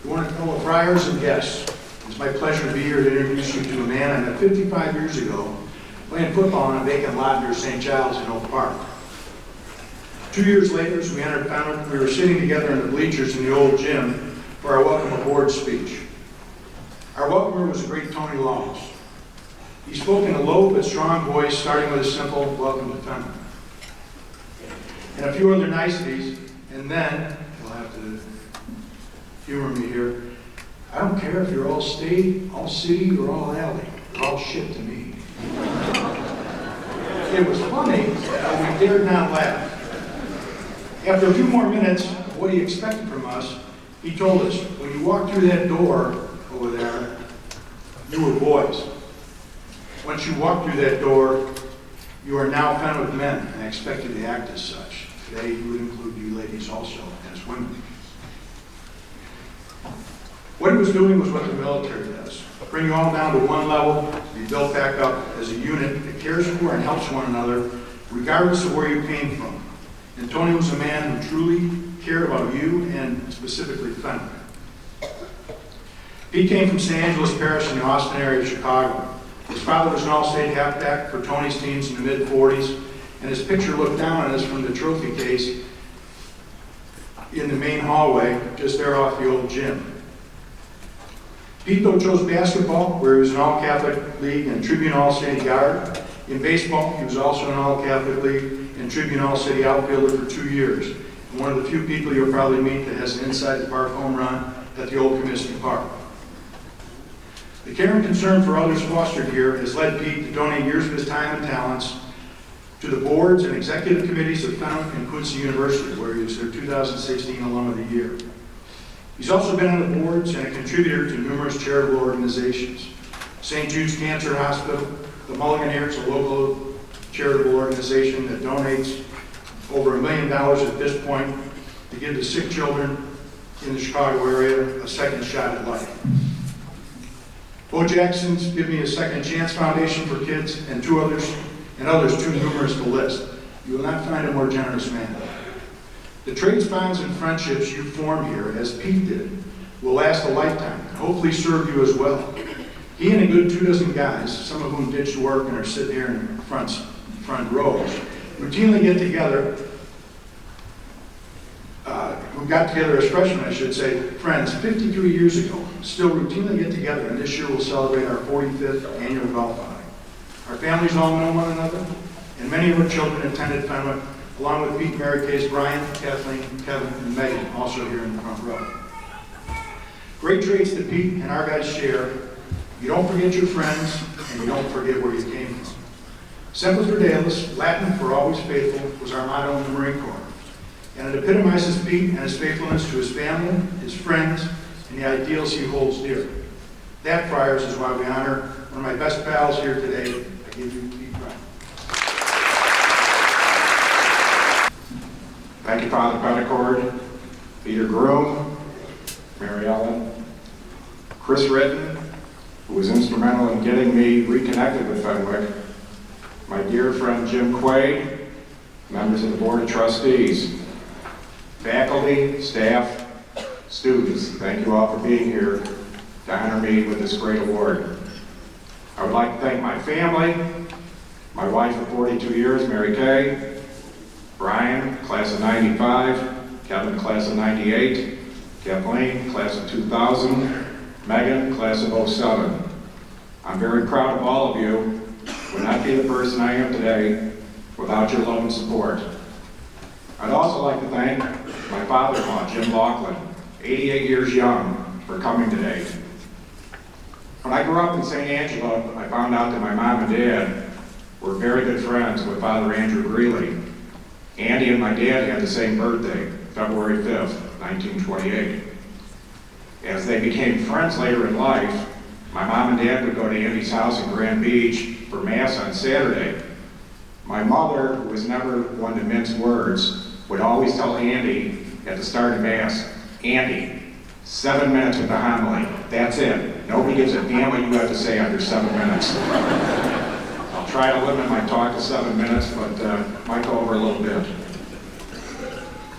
Good morning, fellow friars and guests. It's my pleasure to be here to introduce you to a man I met 55 years ago playing football on a vacant lot near St. Giles in Oak Park. 2 years later, as we entered Fenwick, we were sitting together in the bleachers in the old gym for our welcome aboard speech. Our welcomer was the great Tony Laws. He spoke in a low but strong voice, starting with a simple welcome to Fenwick, and a few other niceties, and then, you'll have to humor me here, I don't care if you're all state, all city, or all alley. You're all shit to me. It was funny, but we dared not laugh. After a few more minutes of what he expected from us, he told us, when you walk through that door over there, you were boys. Once you walk through that door, you are now Fenwick men, and I expect you to act as such. Today, he would include you ladies also as women. What he was doing was what the military does. Bring you all down to one level, be built back up as a unit that cares for and helps one another, regardless of where you came from. And Tony was a man who truly cared about you and specifically Fenwick. He came from St. Angeles Parish in the Austin area of Chicago. His father was an all-state halfback for Tony's teams in the mid-40s, and his picture looked down on us from the trophy case in the main hallway, just there off the old gym. Pete, though, chose basketball, where he was an all-Catholic league and Tribune All-City guard. In baseball, he was also an all-Catholic league and Tribune All-City outfielder for 2 years. And one of the few people you'll probably meet that has an inside-the-park home run at the old Comiskey Park. The care and concern for others fostered here has led Pete to donate years of his time and talents to the boards and executive committees of Fenwick and Quincy University, where he was their 2016 Alum of the Year. He's also been on the boards and a contributor to numerous charitable organizations. St. Jude's Cancer Hospital, the Mulliganers, a local charitable organization that donates over $1 million at this point to give to sick children in the Chicago area a second shot at life. Bo Jackson's Give Me a Second Chance Foundation for Kids, and others too numerous to list. You will not find a more generous man. The trades, bonds, and friendships you form here, as Pete did, will last a lifetime and hopefully serve you as well. He and a good 24 guys, some of whom ditched work and are sitting here in the front rows, routinely get together, who got together as freshmen, I should say, friends, 53 years ago, still routinely get together, and this year we'll celebrate our 45th annual golf outing. Our families all know one another, and many of our children attended Fenwick, along with Pete, Mary Kay's Brian, Kathleen, Kevin, and Megan, also here in the front row. Great traits that Pete and our guys share. You don't forget your friends, and you don't forget where you came from. Semper Fidelis, Latin for always faithful, was our motto in the Marine Corps. And it epitomizes Pete and his faithfulness to his family, his friends, and the ideals he holds dear. That, friars, is why we honor one of my best pals here today. I give you Pete Brown. Thank you, Father Pentecord, Peter Groom, Mary Ellen, Chris Ritten, who was instrumental in getting me reconnected with Fenwick, my dear friend Jim Quaid, members of the Board of Trustees, faculty, staff, students, thank you all for being here to honor me with this great award. I would like to thank my family, my wife of 42 years, Mary Kay, Brian, class of 95, Kevin, class of 98, Kathleen, class of 2000, Megan, class of 07. I'm very proud of all of you. Would not be the person I am today without your love and support. I'd also like to thank my father-in-law, Jim Laughlin, 88 years young, for coming today. When I grew up in St. Angelo, I found out that my mom and dad were very good friends with Father Andrew Greeley. Andy and my dad had the same birthday, February 5th, 1928. As they became friends later in life, my mom and dad would go to Andy's house in Grand Beach for Mass on Saturday. My mother, who was never one to mince words, would always tell Andy at the start of Mass, Andy, 7 minutes with the homily, that's it. Nobody gives a damn what you have to say after 7 minutes. I'll try to limit my talk to 7 minutes, but might go over a little bit.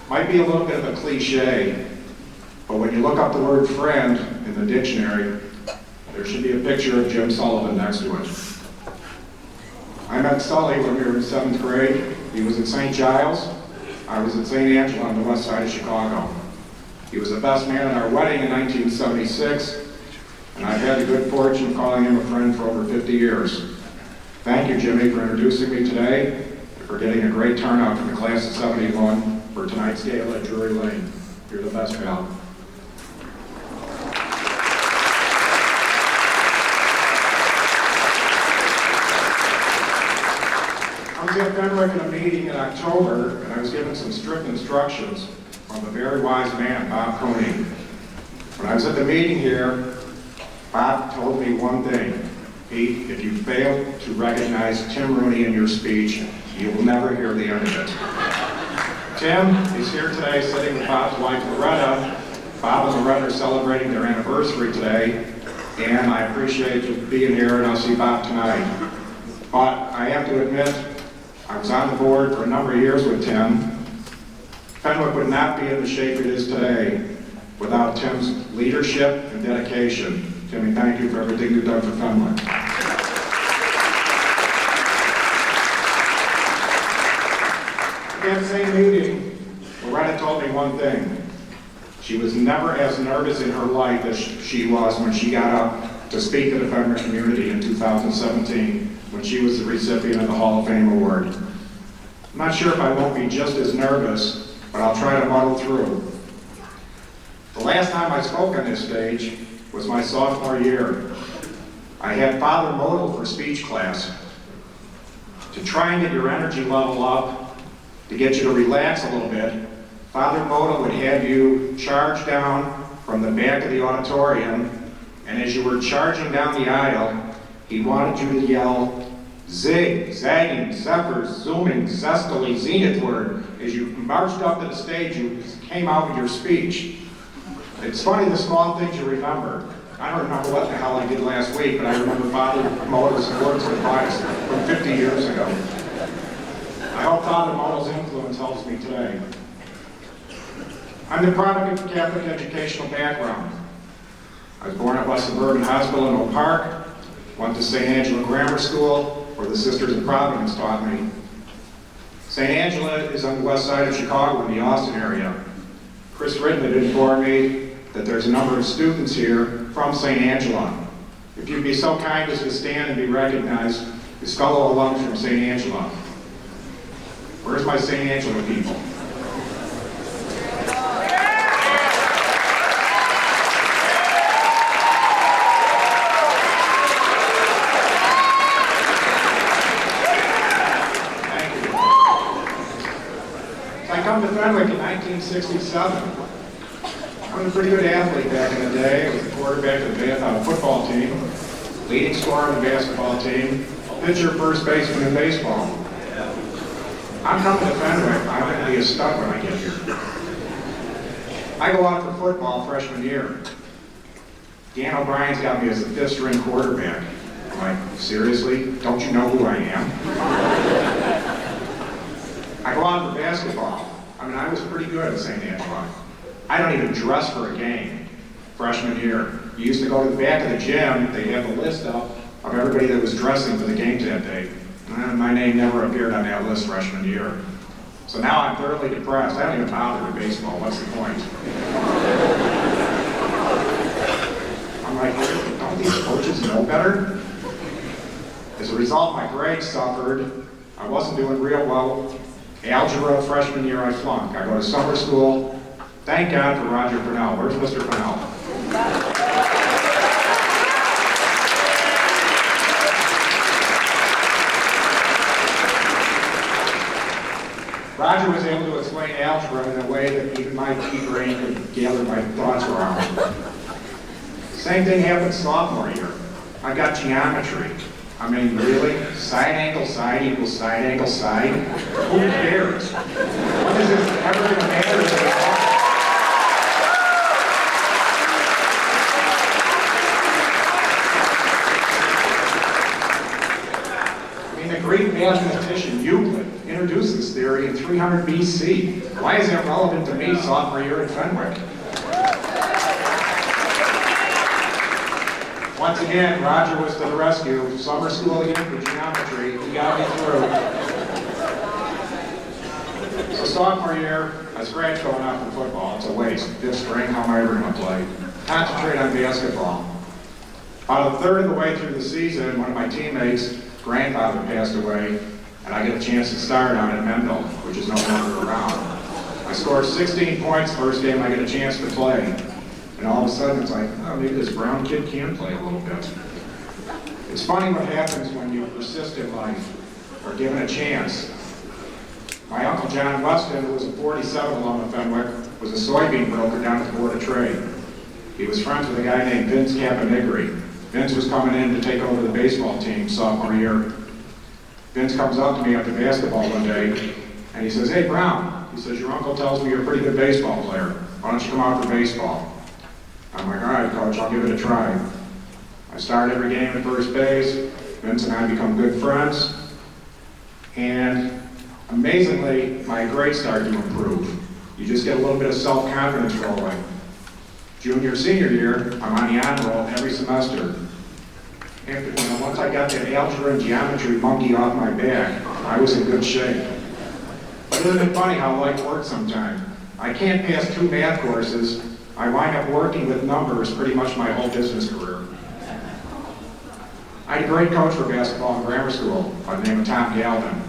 Might be a little bit of a cliche, but when you look up the word friend in the dictionary, there should be a picture of Jim Sullivan next to it. I met Sully when we were in 7th grade. He was at St. Giles. I was at St. Angela on the west side of Chicago. He was the best man at our wedding in 1976, and I've had the good fortune of calling him a friend for over 50 years. Thank you, Jimmy, for introducing me today, and for getting a great turnout from the class of 71 for tonight's gala at Drury Lane. You're the best, pal. I was at Fenwick in a meeting in October, and I was given some strict instructions from a very wise man, Bob Cooney. When I was at the meeting here, Bob told me one thing: Pete, if you fail to recognize Tim Rooney in your speech, you will never hear the end of it. Tim is here today sitting with Bob's wife, Loretta. Bob and Loretta are celebrating their anniversary today, and I appreciate you being here, and I'll see Bob tonight. But I have to admit, I was on the board for a number of years with Tim. Fenwick would not be in the shape it is today without Tim's leadership and dedication. Timmy, thank you for everything you've done for Fenwick. At the same meeting, Loretta told me one thing. She was never as nervous in her life as she was when she got up to speak to the Fenwick community in 2017, when she was the recipient of the Hall of Fame award. I'm not sure if I won't be just as nervous, but I'll try to muddle through. The last time I spoke on this stage was my sophomore year. I had Father Modal for speech class. To try and get your energy level up, to get you to relax a little bit, Father Modal would have you charge down from the back of the auditorium, and as you were charging down the aisle, he wanted you to yell, zig, zagging, zephyr, zooming, zestily, zenith word. As you marched up to the stage, you came out with your speech. It's funny the small things you remember. I don't remember what the hell I did last week, but I remember Father Modal's words of advice from 50 years ago. I hope Father Modal's influence helps me today. I'm the product of a Catholic educational background. I was born at West Suburban Hospital in Oak Park, went to St. Angela Grammar School, where the Sisters of Providence taught me. St. Angela is on the west side of Chicago in the Austin area. Chris Ritton had informed me that there's a number of students here from St. Angela. If you'd be so kind as to stand and be recognized as fellow alums from St. Angela. Where's my St. Angela people? I come to Fenwick in 1967. I was a pretty good athlete back in the day. I was the quarterback of the football team, leading scorer on the basketball team, pitcher, first baseman in baseball. I'm coming to Fenwick. I'm going to be a stud when I get here. I go out for football freshman year. Dan O'Brien's got me as the fifth-string quarterback. I'm like, seriously? Don't you know who I am? I go out for basketball. I mean, I was pretty good at St. Angela. I don't even dress for a game freshman year. You used to go to the back of the gym, they'd have a list up of everybody that was dressing for the game that day. And my name never appeared on that list freshman year. So now I'm thoroughly depressed. I don't even bother with baseball. What's the point? I'm like, don't these coaches know better? As a result, my grades suffered. I wasn't doing real well. Algebra freshman year, I flunked. I go to summer school. Thank God for Roger Purnell. Where's Mr. Purnell? Roger was able to explain algebra in a way that even my pea brain could gather my thoughts around. Same thing happened sophomore year. I got geometry. I mean, really? Side angle side equals side angle side? Who cares? When is this ever going to matter? I mean, the Greek mathematician Euclid introduced this theory in 300 BC. Why is that relevant to me sophomore year at Fenwick? Once again, Roger was to the rescue. Summer school again for geometry. He got me through. So sophomore year, I scratched going out from football. It's a waste. Fifth string, how am I ever going to play? Concentrate on basketball. About a third of the way through the season, one of my teammates' grandfather passed away, and I get a chance to start on at Mendel, which is no longer around. I scored 16 points first game I get a chance to play. And all of a sudden it's like, oh, maybe this Brown kid can play a little bit. It's funny what happens when you persist in life or given a chance. My Uncle John Weston, who was a 47 alum of Fenwick, was a soybean broker down at the Board of Trade. He was friends with a guy named Vince Caponigri. Vince was coming in to take over the baseball team sophomore year. Vince comes up to me after basketball one day, and he says, hey, Brown, he says, your uncle tells me you're a pretty good baseball player. Why don't you come out for baseball? I'm like, all right, Coach, I'll give it a try. I start every game at first base. Vince and I become good friends. And amazingly, my grades start to improve. You just get a little bit of self-confidence rolling. Junior, senior year, I'm on the honor roll every semester. And once I got that algebra and geometry monkey off my back, I was in good shape. But isn't it funny how life works sometimes? I can't pass 2 math courses. I wind up working with numbers pretty much my whole business career. I had a great coach for basketball in grammar school by the name of Tom Galvin.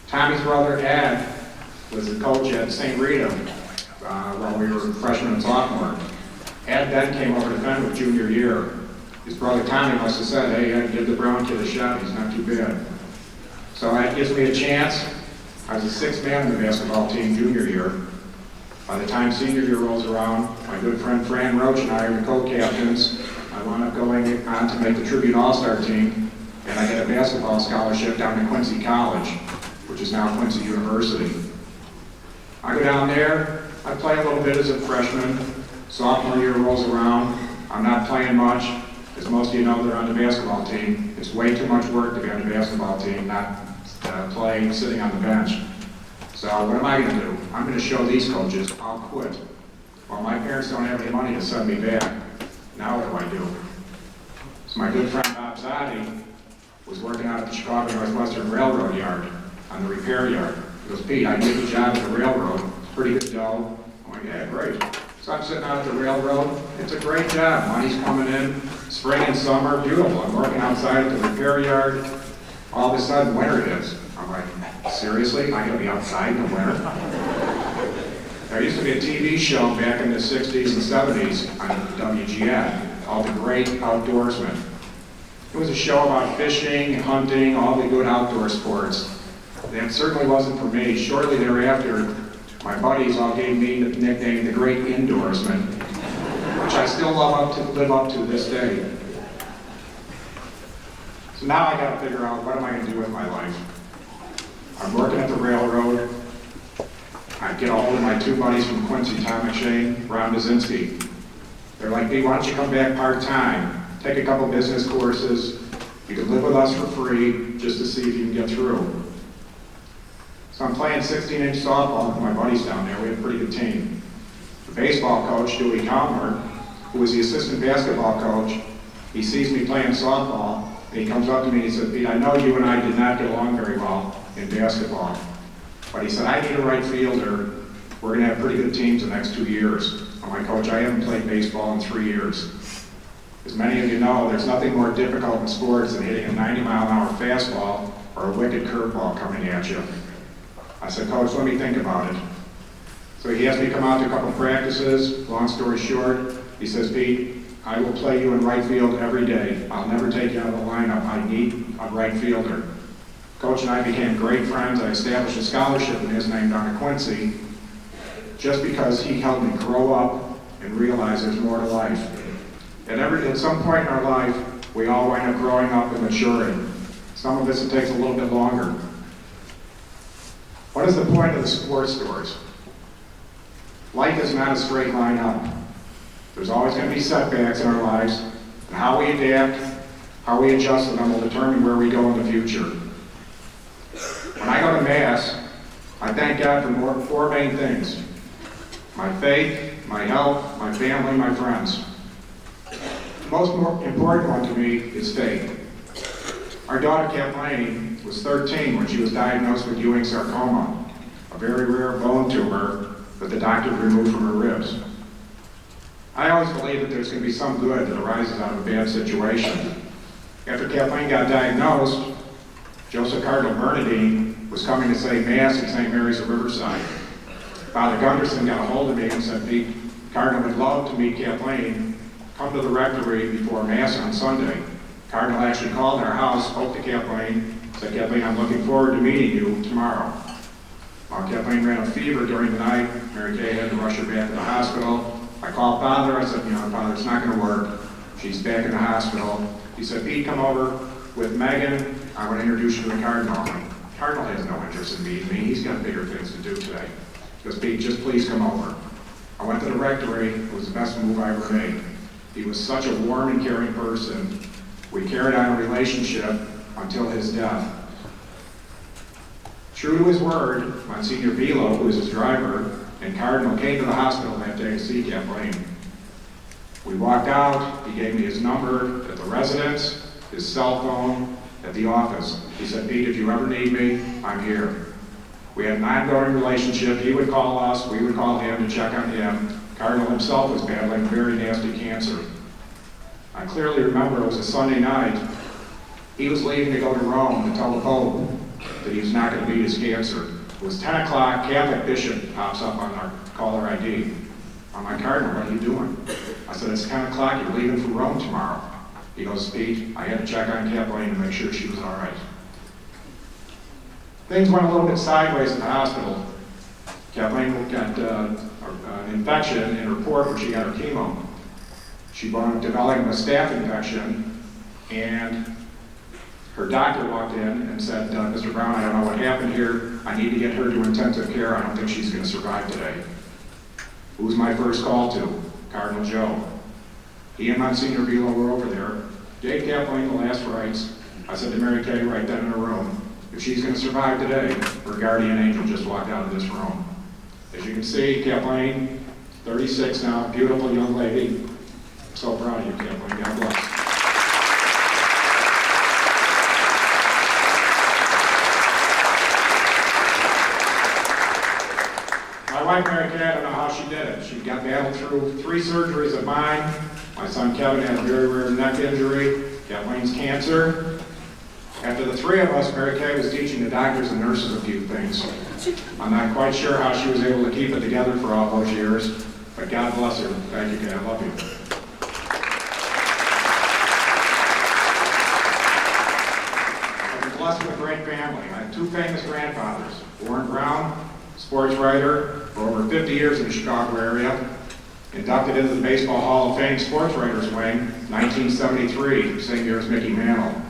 Tommy's brother Ed was the coach at St. Rita while we were freshmen and sophomore. Ed then came over to Fenwick junior year. His brother Tommy must have said, hey, Ed, give the Brown kid a shot, he's not too bad. So that gives me a chance. I was the 6th man in the basketball team junior year. By the time senior year rolls around, my good friend Fran Roach and I are the co-captains. I wound up going on to make the Tribune All-Star team, and I get a basketball scholarship down to Quincy College, which is now Quincy University. I go down there, I play a little bit as a freshman. Sophomore year rolls around, I'm not playing much. As most of you know, they're on the basketball team. It's way too much work to be on the basketball team, not playing, sitting on the bench. So what am I going to do? I'm going to show these coaches I'll quit. Well, my parents don't have any money to send me back. Now what do? So my good friend Bob Zotti was working out at the Chicago Northwestern Railroad yard, on the repair yard. He goes, Pete, I did a job at the railroad. It's pretty good dough. I'm like, yeah, great. So I'm sitting out at the railroad. It's a great job. Money's coming in. Spring and summer, beautiful. I'm working outside at the repair yard. All of a sudden, winter hits. I'm like, seriously? I'm going to be outside in the winter? There used to be a TV show back in the 60s and 70s on WGN called The Great Outdoorsman. It was a show about fishing, hunting, all the good outdoor sports. That certainly wasn't for me. Shortly thereafter, my buddies all gave me the nickname The Great Indoorsman, which I still live up to this day. So now I got to figure out, what am I going to do with my life? I'm working at the railroad. I get a hold of my 2 buddies from Quincy, Tom McShane, Ron Basinski. They're like, hey, why don't you come back part-time? Take a couple business courses. You can live with us for free just to see if you can get through. So I'm playing 16-inch softball with my buddies down there. We have a pretty good team. The baseball coach, Dewey Calmer, who was the assistant basketball coach, he sees me playing softball, and he comes up to me and he said, Pete, I know you and I did not get along very well in basketball. But he said, I need a right fielder. We're going to have pretty good teams the next 2 years. I'm like, Coach, I haven't played baseball in 3 years. As many of you know, there's nothing more difficult in sports than hitting a 90-mile-an-hour fastball or a wicked curveball coming at you. I said, Coach, let me think about it. So he asked me to come out to a couple practices. Long story short, he says, Pete, I will play you in right field every day. I'll never take you out of the lineup. I need a right fielder. Coach and I became great friends. I established a scholarship in his name down at Quincy just because he helped me grow up and realize there's more to life. At some point in our life, we all wind up growing up and maturing. Some of us, it takes a little bit longer. What is the point of the sports stories? Life is not a straight line up. There's always going to be setbacks in our lives, and how we adapt, how we adjust to them will determine where we go in the future. When I go to Mass, I thank God for 4 main things: my faith, my health, my family, my friends. important one to me is faith. Our daughter Kathleen was 13 when she was diagnosed with Ewing sarcoma, a very rare bone tumor that the doctor removed from her ribs. I always believe that there's going to be some good that arises out of a bad situation. After Kathleen got diagnosed, Joseph Cardinal Bernadine was coming to say Mass at St. Mary's of Riverside. Father Gunderson got a hold of me and said, Pete, Cardinal would love to meet Kathleen. Come to the rectory before Mass on Sunday. Cardinal actually called our house, spoke to Kathleen, said, Kathleen, I'm looking forward to meeting you tomorrow. While Kathleen ran a fever during the night, Mary Kay had to rush her back to the hospital. I called Father, I said, Father, it's not going to work. She's back in the hospital. He said, Pete, come over with Megan. I want to introduce you to the Cardinal. Cardinal has no interest in meeting me. He's got bigger things to do today. He goes, Pete, just please come over. I went to the rectory. It was the best move I ever made. He was such a warm and caring person. We carried on a relationship until his death. True to his word, Monsignor Velo, who was his driver, and Cardinal came to the hospital that day to see Kathleen. We walked out. He gave me his number at the residence, his cell phone, at the office. He said, Pete, if you ever need me, I'm here. We had an ongoing relationship. He would call us, we would call him to check on him. Cardinal himself was battling very nasty cancer. I clearly remember it was a Sunday night. He was leaving to go to Rome to tell the Pope that he was not going to beat his cancer. It was 10 o'clock, Catholic bishop pops up on our caller ID. I'm like, Cardinal, what are you doing? I said, it's 10 o'clock, you're leaving for Rome tomorrow. He goes, Pete, I had to check on Kathleen to make sure she was all right. Things went a little bit sideways at the hospital. Kathleen got an infection in her port where she got her chemo. She wound up developing a staph infection, and her doctor walked in and said, Mr. Brown, I don't know what happened here. I need to get her to intensive care. I don't think she's going to survive today. Who was my first call to? Cardinal Joe. He and Monsignor Velo were over there. Gave Kathleen the last rites. I said to Mary Kay right then in her room, if she's going to survive today, her guardian angel just walked out of this room. As you can see, Kathleen, 36 now, beautiful young lady. So proud of you, Kathleen. God bless. My wife, Mary Kay, I don't know how she did it. She got battled through 3 surgeries of mine. My son Kevin had a very rare neck injury. Kathleen's cancer. After the 3 of us, Mary Kay was teaching the doctors and nurses a few things. I'm not quite sure how she was able to keep it together for all those years, but God bless her. Thank you, Kay. I love you. I've been blessed with a great family. I have 2 famous grandfathers. Warren Brown, sports writer for over 50 years in the Chicago area. Inducted into the Baseball Hall of Fame Sports Writers Wing, 1973, same year as Mickey Mantle.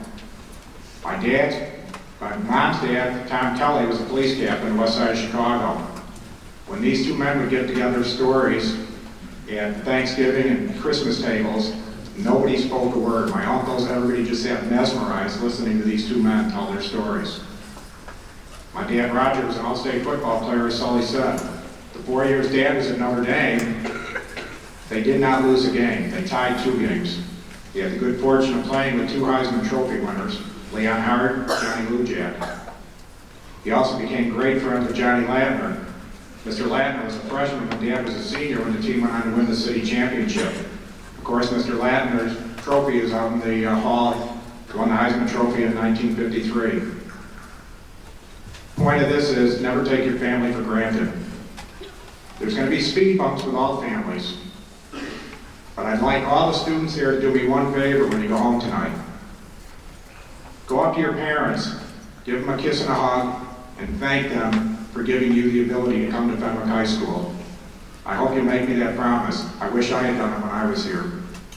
My mom's dad, Tom Kelly, was a police captain in the west side of Chicago. When these 2 men would get together stories at Thanksgiving and Christmas tables, nobody spoke a word. My uncles, everybody just sat mesmerized listening to these 2 men tell their stories. My dad, Roger, was an all-state football player, as Sully said. The 4 years Dad was at Notre Dame, they did not lose a game. They tied 2 games. He had the good fortune of playing with 2 Heisman Trophy winners, Leon Hart, Johnny Lujack. He also became great friends with Johnny Latner. Mr. Latner was a freshman when Dad was a senior when the team went on to win the city championship. Of course, Mr. Latner's trophy is out in the hall. He won the Heisman Trophy in 1953. The point of this is never take your family for granted. There's going to be speed bumps with all families. But I'd like all the students here to do me one favor when you go home tonight. Go up to your parents, give them a kiss and a hug, and thank them for giving you the ability to come to Fenwick High School. I hope you make me that promise. I wish I had done it when I was here.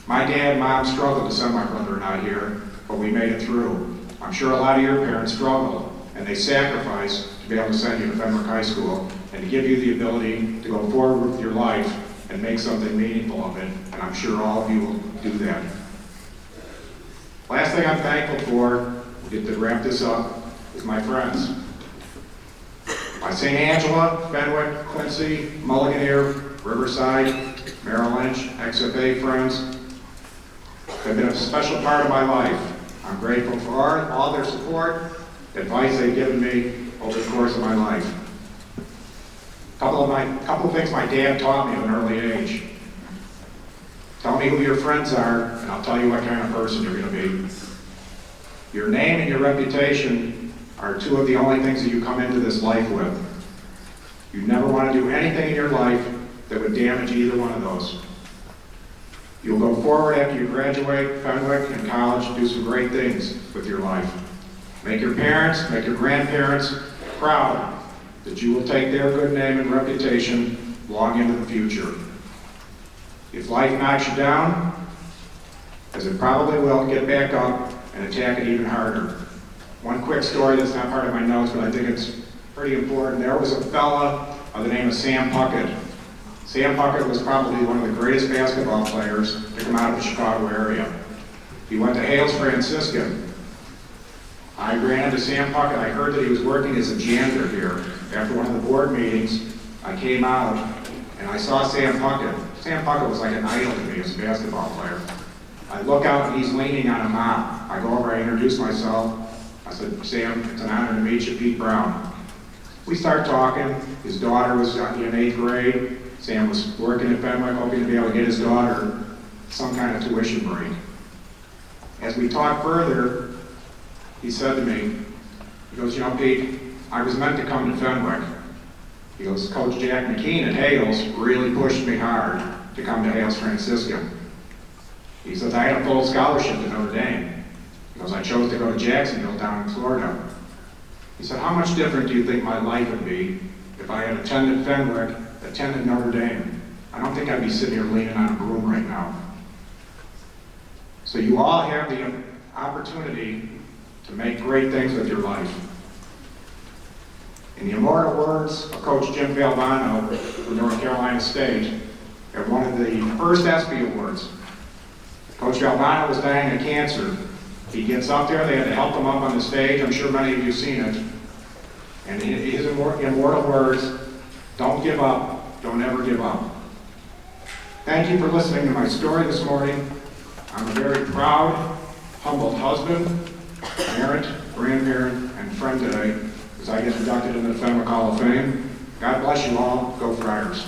My dad and mom struggled to send my brother and I here, but we made it through. I'm sure a lot of your parents struggled, and they sacrificed to be able to send you to Fenwick High School and to give you the ability to go forward with your life and make something meaningful of it, and I'm sure all of you will do that. Last thing I'm thankful for, to wrap this up, is my friends. My St. Angela, Fenwick, Quincy, Mulligan, Riverside, Merrill Lynch, XFA friends. They've been a special part of my life. I'm grateful for all their support, advice they've given me over the course of my life. Couple of things my dad taught me at an early age. Tell me who your friends are, and I'll tell you what kind of person you're going to be. Your name and your reputation are two of the only things that you come into this life with. You never want to do anything in your life that would damage either one of those. You'll go forward after you graduate Fenwick and college, do some great things with your life. Make your parents, make your grandparents proud that you will take their good name and reputation long into the future. If life knocks you down, as it probably will, get back up and attack it even harder. One quick story that's not part of my notes, but I think it's pretty important. There was a fella by the name of Sam Puckett. Sam Puckett was probably one of the greatest basketball players to come out of the Chicago area. He went to Hales Franciscan. I ran into Sam Puckett. I heard that he was working as a janitor here. After one of the board meetings, I came out and I saw Sam Puckett. Sam Puckett was like an idol to me as a basketball player. I look out and he's leaning on a mop. I go over, I introduce myself. I said, Sam, it's an honor to meet you, Pete Brown. We start talking. His daughter was in 8th grade. Sam was working at Fenwick, hoping to be able to get his daughter some kind of tuition break. As we talked further, he said to me, he goes, you know, Pete, I was meant to come to Fenwick. He goes, Coach Jack McKean at Hales really pushed me hard to come to Hales Franciscan. He says, I had a full scholarship to Notre Dame. He goes, I chose to go to Jacksonville down in Florida. He said, how much different do you think my life would be if I had attended Fenwick, attended Notre Dame? I don't think I'd be sitting here leaning on a broom right now. So you all have the opportunity to make great things with your life. In the immortal words of Coach Jim Valvano from North Carolina State, at one of the first ESPY Awards, Coach Valvano was dying of cancer. He gets up there, they had to help him up on the stage. I'm sure many of you have seen it. And his immortal words, don't give up, don't ever give up. Thank you for listening to my story this morning. I'm a very proud, humbled husband, parent, grandparent, and friend today as I get inducted into the Fenwick Hall of Fame. God bless you all. Go Friars.